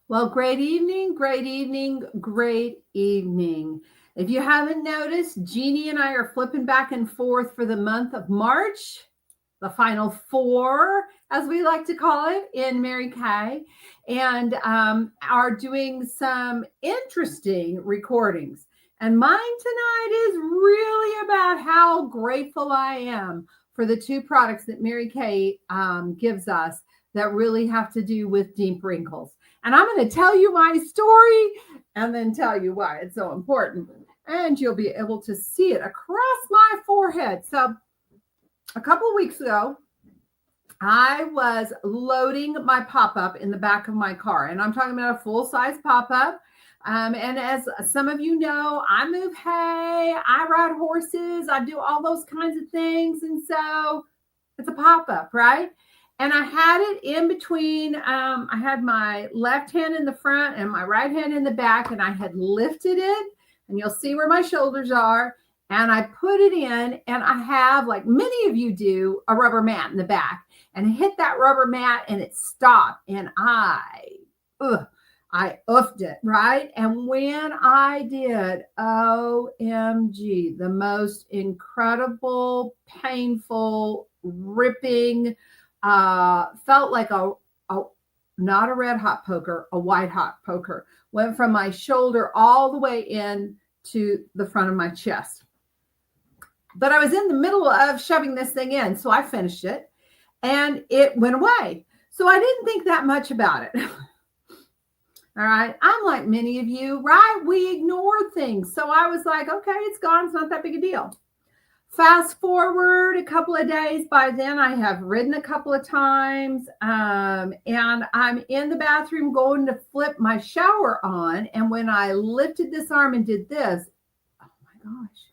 Well, great evening, great evening, great evening. If you haven't noticed, Jeannie and I are flipping back and forth for the month of March, the final four, as we like to call it in Mary Kay, and are doing some interesting recordings. And mine tonight is really about how grateful I am for the two products that Mary Kay gives us that really have to do with deep wrinkles. And I'm going to tell you my story and then tell you why it's so important. And you'll be able to see it across my forehead. So, a couple of weeks ago, I was loading my pop up in the back of my car, and I'm talking about a full size pop up. And as some of you know, I move hay, I ride horses, I do all those kinds of things. And so it's a pop up, right? And I had it in between. I had my left hand in the front and my right hand in the back, and I had lifted it, and you'll see where my shoulders are. And I put it in, and I have, like many of you do, a rubber mat in the back, and I hit that rubber mat, and it stopped, and I oofed it, right? And when I did, OMG, the most incredible, painful, ripping, felt like a not a red hot poker, a white hot poker. Went from my shoulder all the way in to the front of my chest. But I was in the middle of shoving this thing in, so I finished it and it went away. So I didn't think that much about it. All right. I'm like many of you, right? We ignore things. So I was like, okay, it's gone. It's not that big a deal. Fast forward a couple of days. By then, I have ridden a couple of times, and I'm in the bathroom going to flip my shower on. And when I lifted this arm and did this, oh my gosh,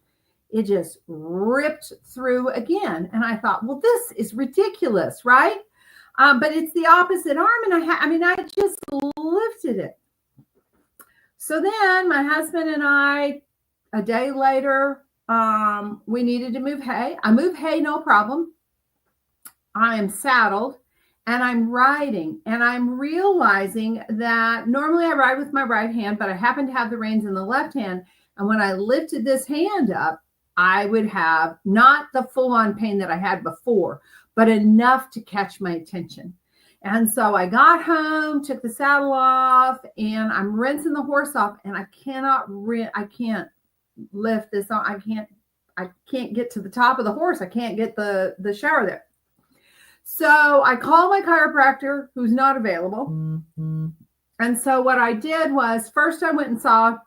it just ripped through again. And I thought, well, this is ridiculous, right? But it's the opposite arm, and I just lifted it. So then my husband and I, a day later, we needed to move hay. I move hay, no problem. I am saddled and I'm riding, and I'm realizing that normally I ride with my right hand, but I happen to have the reins in the left hand. And when I lifted this hand up, I would have not the full-on pain that I had before, but enough to catch my attention. And so I got home, took the saddle off, and I'm rinsing the horse off, and I can't lift this on. I can't get to the top of the horse. I can't get the shower there. So I call my chiropractor, who's not available. Mm-hmm. And so what I did was, first I went and saw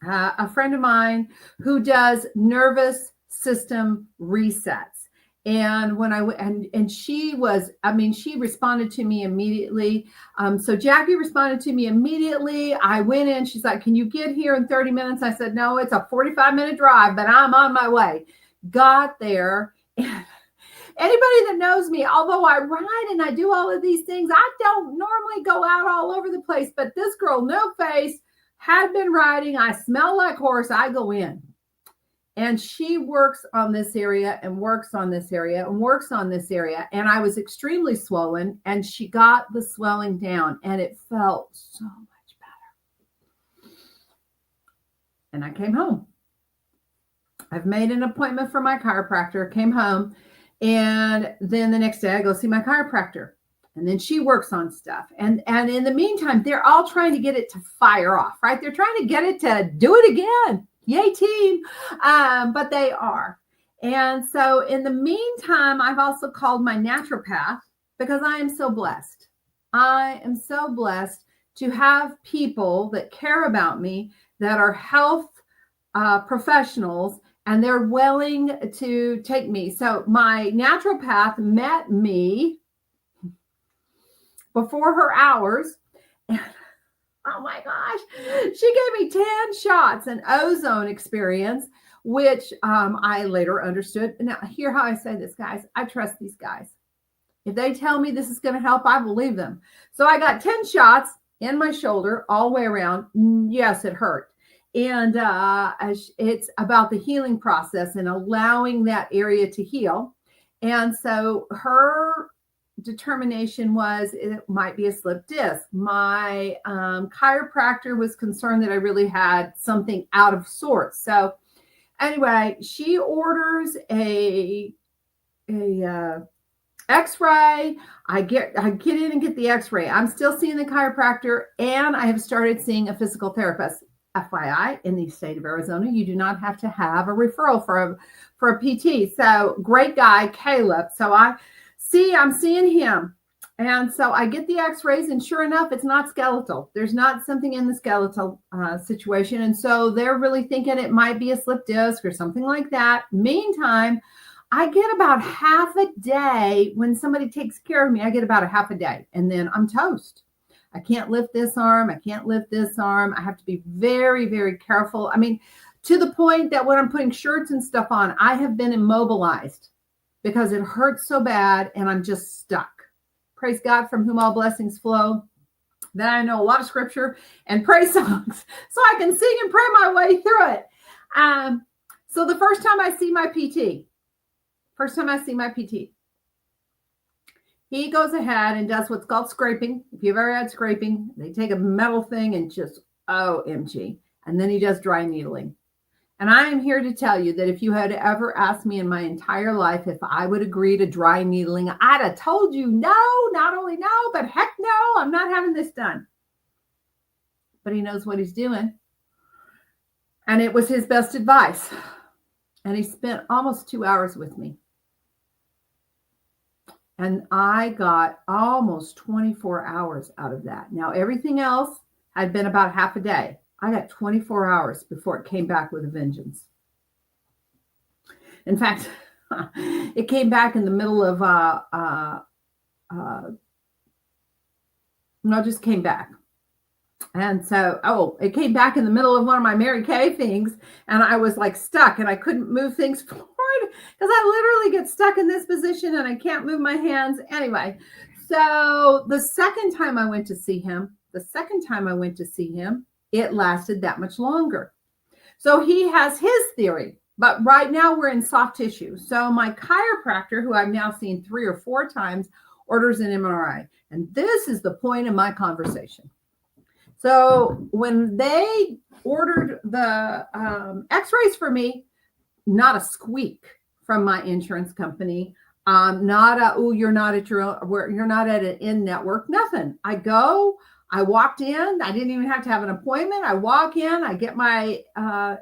a friend of mine who does nervous system resets. And when I went, and she was, she responded to me immediately. So Jackie responded to me immediately. I went in, she's like, can you get here in 30 minutes? I said, no, it's a 45-minute drive, but I'm on my way. Got there. Anybody that knows me, although I ride and I do all of these things, I don't normally go out all over the place, but this girl, no face, had been riding. I smell like horse. I go in. And she works on this area and works on this area and works on this area. And I was extremely swollen, and she got the swelling down, and it felt so much better. And I came home. I've made an appointment for my chiropractor, came home, and then the next day I go see my chiropractor. And then she works on stuff. And in the meantime, they're all trying to get it to fire off, right? They're trying to get it to do it again. Yay, team. But they are. And so in the meantime, I've also called my naturopath, because I am so blessed. I am so blessed to have people that care about me, that are health professionals, and they're willing to take me. So my naturopath met me before her hours. Oh my gosh, she gave me 10 shots, an ozone experience, which I later understood. Now, hear how I say this, guys. I trust these guys. If they tell me this is going to help, I believe them. So I got 10 shots in my shoulder all the way around. Yes, it hurt. And it's about the healing process and allowing that area to heal. And so her determination was it might be a slipped disc. My chiropractor was concerned that I really had something out of sorts. So anyway, she orders a X-ray. I get in and get the X-ray. I'm still seeing the chiropractor, and I have started seeing a physical therapist. FYI, in the state of Arizona, you do not have to have a referral for a PT. So great guy, Caleb. So I'm seeing him. And so I get the X-rays, and sure enough, it's not skeletal. There's not something in the skeletal situation. And so they're really thinking it might be a slip disc or something like that. Meantime, I get about half a day when somebody takes care of me. I get about a half a day, and then I'm toast. I can't lift this arm. I can't lift this arm. I have to be very, very careful. I mean, to the point that when I'm putting shirts and stuff on, I have been immobilized because it hurts so bad and I'm just stuck. Praise God, from whom all blessings flow. Then I know a lot of scripture and praise songs so I can sing and pray my way through it. So the first time I see my PT, he goes ahead and does what's called scraping. If you've ever had scraping, they take a metal thing and just, OMG. And then he does dry needling. And I am here to tell you that if you had ever asked me in my entire life if I would agree to dry needling, I'd have told you no, not only no, but heck no, I'm not having this done. But he knows what he's doing. And it was his best advice. And he spent almost 2 hours with me. And I got almost 24 hours out of that. Now, everything else had been about half a day. I got 24 hours before it came back with a vengeance. In fact, it came back in the middle of, just came back. And so, it came back in the middle of one of my Mary Kay things. And I was like stuck and I couldn't move things forward because I literally get stuck in this position and I can't move my hands. Anyway, so the second time I went to see him, it lasted that much longer. So he has his theory, but right now we're in soft tissue. So my chiropractor, who I've now seen 3 or 4 times, orders an MRI. And this is the point of my conversation. So when they ordered the X-rays for me, not a squeak from my insurance company, not a, you're not at your own, you're not at an in-network, nothing. I walked in, I didn't even have to have an appointment. I walk in, I get my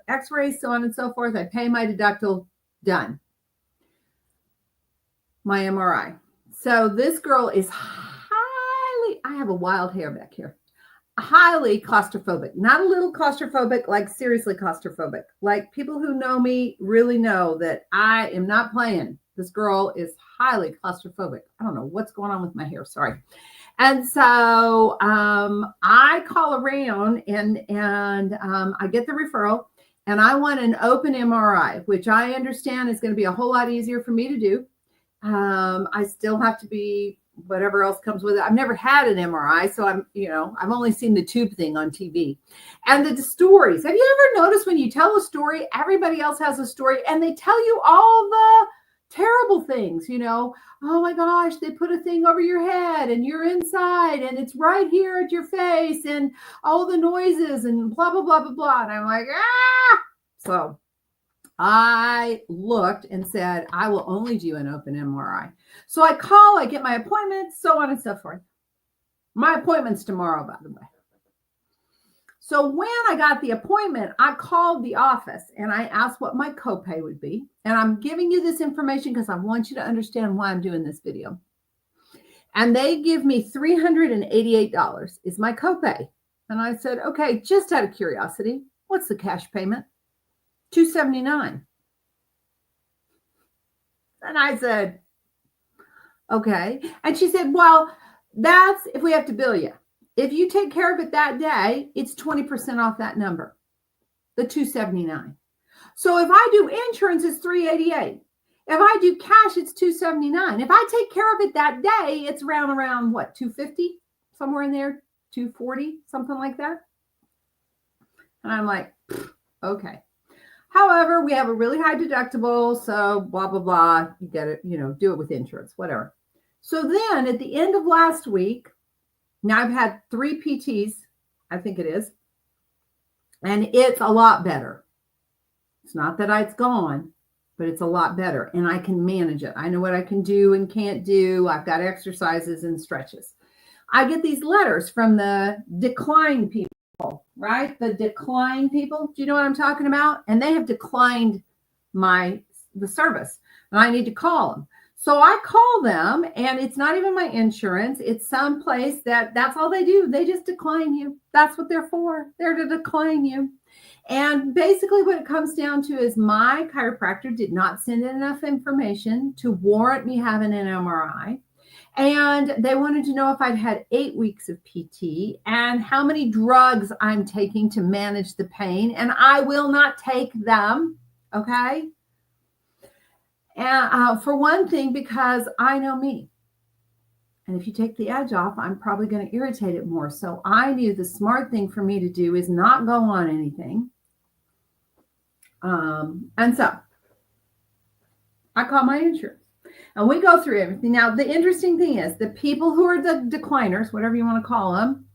X-rays, so on and so forth. I pay my deductible, done. My MRI. So this girl is I have a wild hair back here. Highly claustrophobic, not a little claustrophobic, like seriously claustrophobic. Like people who know me really know that I am not playing. This girl is highly claustrophobic. I don't know what's going on with my hair. Sorry. And so I call around and I get the referral and I want an open MRI, which I understand is going to be a whole lot easier for me to do. I still have to be whatever else comes with it. I've never had an MRI, so I've only seen the tube thing on TV. And the stories. Have you ever noticed when you tell a story, everybody else has a story and they tell you all the terrible things, oh my gosh, they put a thing over your head and you're inside and it's right here at your face and all the noises and blah, blah, blah, blah, blah. And I'm like, ah! So I looked and said, I will only do an open MRI. So I call, I get my appointment, so on and so forth. My appointment's tomorrow, by the way. So when I got the appointment, I called the office and I asked what my copay would be. And I'm giving you this information because I want you to understand why I'm doing this video. And they give me $388 is my copay. And I said, okay, just out of curiosity, what's the cash payment? $279. And I said, okay. And she said, well, that's if we have to bill you. If you take care of it that day, it's 20% off that number, the $279. So if I do insurance, it's $388. If I do cash, it's $279. If I take care of it that day, it's around what, $250? Somewhere in there, $240, something like that. And I'm like, okay. However, we have a really high deductible, so blah, blah, blah. You get it, do it with insurance, whatever. So then at the end of last week, now I've had 3 PTs, I think it is, and it's a lot better. It's not that it's gone, but it's a lot better, and I can manage it. I know what I can do and can't do. I've got exercises and stretches. I get these letters from the decline people, right? The decline people. Do you know what I'm talking about? And they have declined the service, and I need to call them. So I call them, and it's not even my insurance. It's some place that's all they do. They just decline you. That's what they're for. They're to decline you. And basically what it comes down to is my chiropractor did not send in enough information to warrant me having an MRI. And they wanted to know if I'd had 8 weeks of PT and how many drugs I'm taking to manage the pain. And I will not take them. Okay. And for one thing, because I know me. And if you take the edge off, I'm probably going to irritate it more. So I knew the smart thing for me to do is not go on anything. And so I call my insurance and we go through everything. Now, the interesting thing is the people who are the decliners, whatever you want to call them,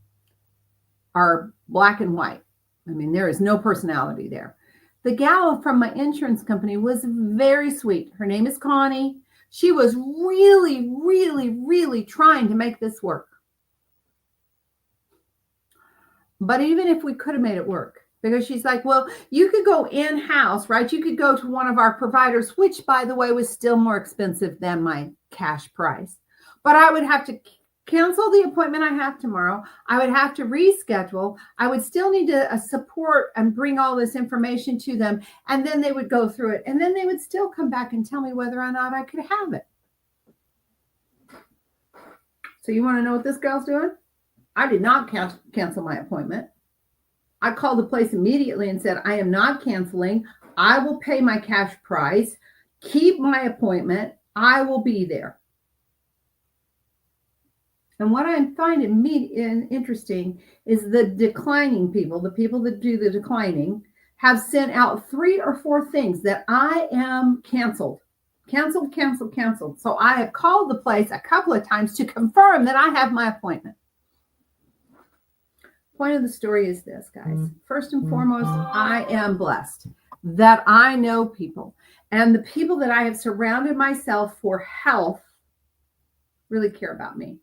are black and white. I mean, there is no personality there. The gal from my insurance company was very sweet. Her name is Connie. She was really, really, really trying to make this work. But even if we could have made it work, because she's like, well, you could go in-house, right? You could go to one of our providers, which, by the way, was still more expensive than my cash price. But I would have to cancel the appointment I have tomorrow. I would have to reschedule. I would still need to support and bring all this information to them. And then they would go through it. And then they would still come back and tell me whether or not I could have it. So you want to know what this girl's doing? I did not cancel my appointment. I called the place immediately and said, I am not canceling. I will pay my cash price. Keep my appointment. I will be there. And what I'm finding interesting is the declining people, the people that do the declining, have sent out 3 or 4 things that I am canceled. So I have called the place a couple of times to confirm that I have my appointment. Point of the story is this, guys. First and foremost, I am blessed that I know people. And the people that I have surrounded myself for health really care about me.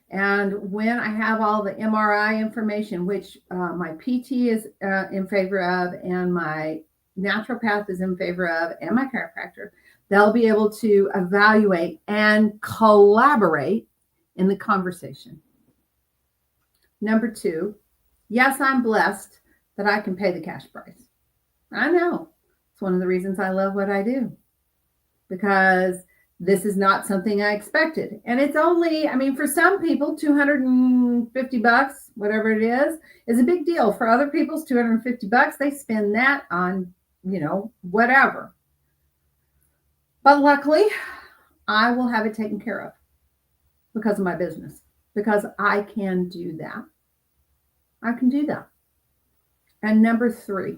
And when I have all the MRI information, which my PT is in favor of, and my naturopath is in favor of, and my chiropractor, they'll be able to evaluate and collaborate in the conversation. Number 2, yes, I'm blessed that I can pay the cash price. I know. It's one of the reasons I love what I do, because this is not something I expected. And it's only, I mean, for some people, $250, whatever it is a big deal. For other people's $250, they spend that on, whatever. But luckily, I will have it taken care of because of my business, because I can do that. I can do that. And number 3,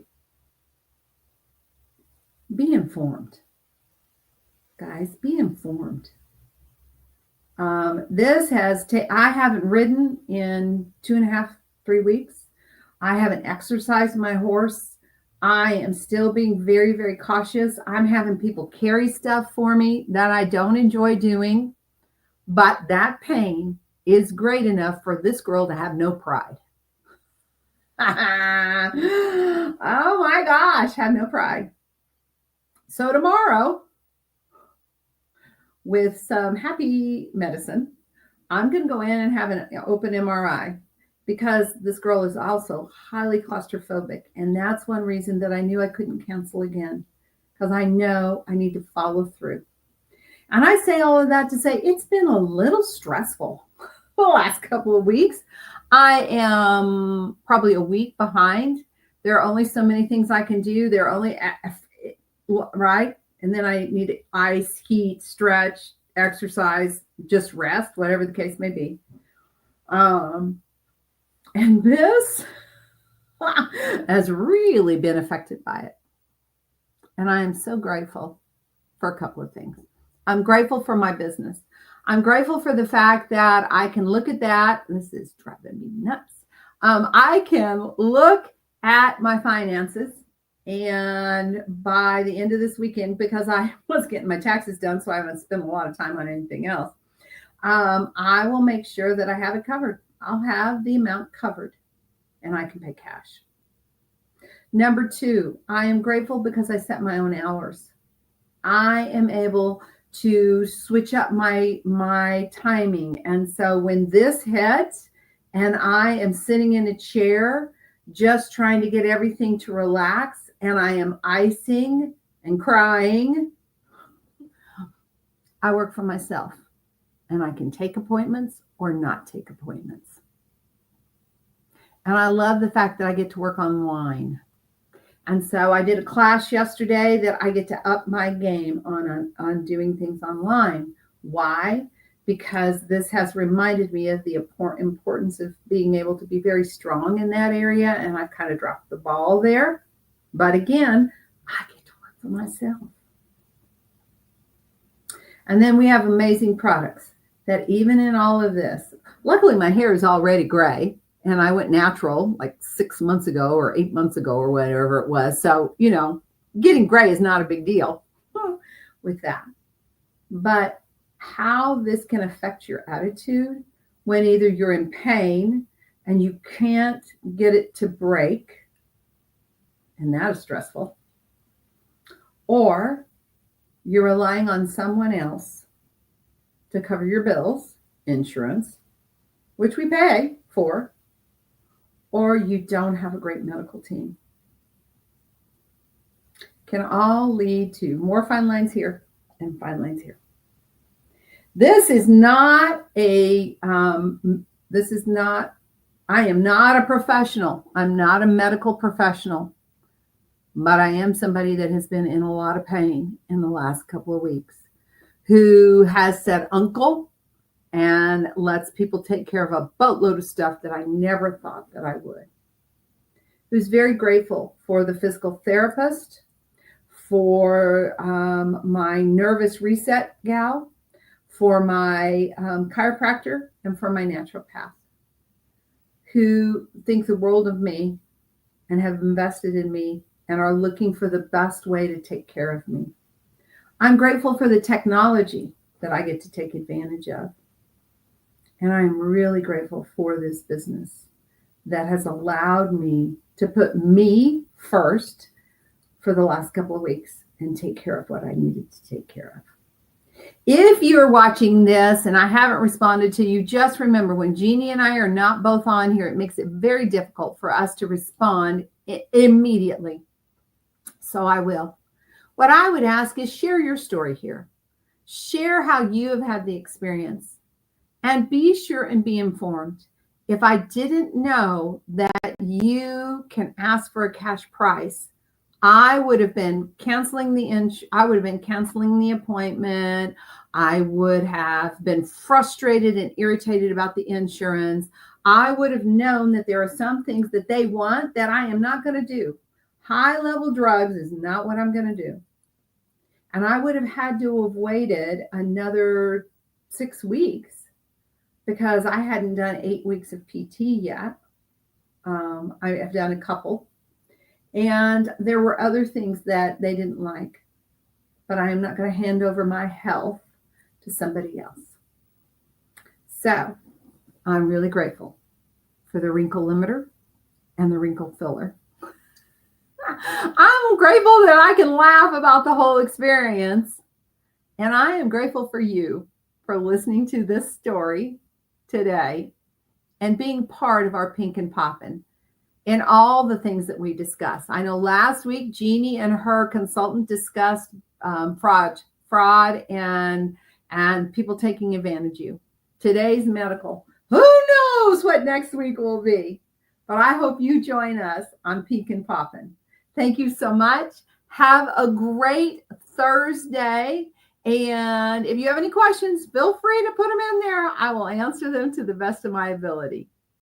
be informed. Guys, be informed. This has I haven't ridden in 2.5, 3 weeks. I haven't exercised my horse. I am still being very, very cautious. I'm having people carry stuff for me that I don't enjoy doing, but that pain is great enough for this girl to have no pride. Oh my gosh, have no pride. So tomorrow, with some happy medicine, I'm going to go in and have an open MRI, because this girl is also highly claustrophobic. And that's one reason that I knew I couldn't cancel again, because I know I need to follow through. And I say all of that to say it's been a little stressful the last couple of weeks. I am probably a week behind. There are only so many things I can do. There are only, right? And then I need to ice, heat, stretch, exercise, just rest, whatever the case may be. And this has really been affected by it. And I am so grateful for a couple of things. I'm grateful for my business. I'm grateful for the fact that I can look at that. This is driving me nuts. I can look at my finances, and by the end of this weekend, because I was getting my taxes done, so I haven't spent a lot of time on anything else, I will make sure that I have it covered. I'll have the amount covered, and I can pay cash. Number 2, I am grateful because I set my own hours. I am able to switch up my timing. And so when this hits and I am sitting in a chair just trying to get everything to relax, and I am icing and crying, I work for myself, and I can take appointments or not take appointments. And I love the fact that I get to work online. And so I did a class yesterday that I get to up my game on doing things online. Why? Because this has reminded me of the importance of being able to be very strong in that area. And I kind of dropped the ball there. But again, I get to work for myself. And then we have amazing products that even in all of this, luckily my hair is already gray. And I went natural like 6 months ago or 8 months ago or whatever it was. So, getting gray is not a big deal with that. But how this can affect your attitude when either you're in pain and you can't get it to break, and that is stressful, or you're relying on someone else to cover your bills, insurance, which we pay for, or you don't have a great medical team, can all lead to more fine lines here and fine lines here. I am not a professional. I'm not a medical professional, but I am somebody that has been in a lot of pain in the last couple of weeks, who has said uncle and lets people take care of a boatload of stuff that I never thought that I would. Who's very grateful for the physical therapist, for my nervous reset gal, for my chiropractor, and for my naturopath, who think the world of me and have invested in me and are looking for the best way to take care of me. I'm grateful for the technology that I get to take advantage of. And I'm really grateful for this business that has allowed me to put me first for the last couple of weeks and take care of what I needed to take care of. If you're watching this and I haven't responded to you, just remember, when Jeannie and I are not both on here, it makes it very difficult for us to respond immediately. So I will. What I would ask is share your story here. Share how you have had the experience. And be sure and be informed. If I didn't know that you can ask for a cash price, I would have been canceling the appointment. I would have been frustrated and irritated about the insurance. I would have known that there are some things that they want that I am not going to do. High-level drugs is not what I'm going to do. And I would have had to have waited another 6 weeks because I hadn't done 8 weeks of PT yet. I have done a couple. And there were other things that they didn't like. But I am not going to hand over my health to somebody else. So I'm really grateful for the wrinkle limiter and the wrinkle filler. I'm grateful that I can laugh about the whole experience. And I am grateful for you for listening to this story today and being part of our Pink and Poppin' and all the things that we discuss. I know last week, Jeannie and her consultant discussed fraud and people taking advantage of you. Today's medical. Who knows what next week will be? But I hope you join us on Pink and Poppin'. Thank you so much. Have a great Thursday. And if you have any questions, feel free to put them in there. I will answer them to the best of my ability.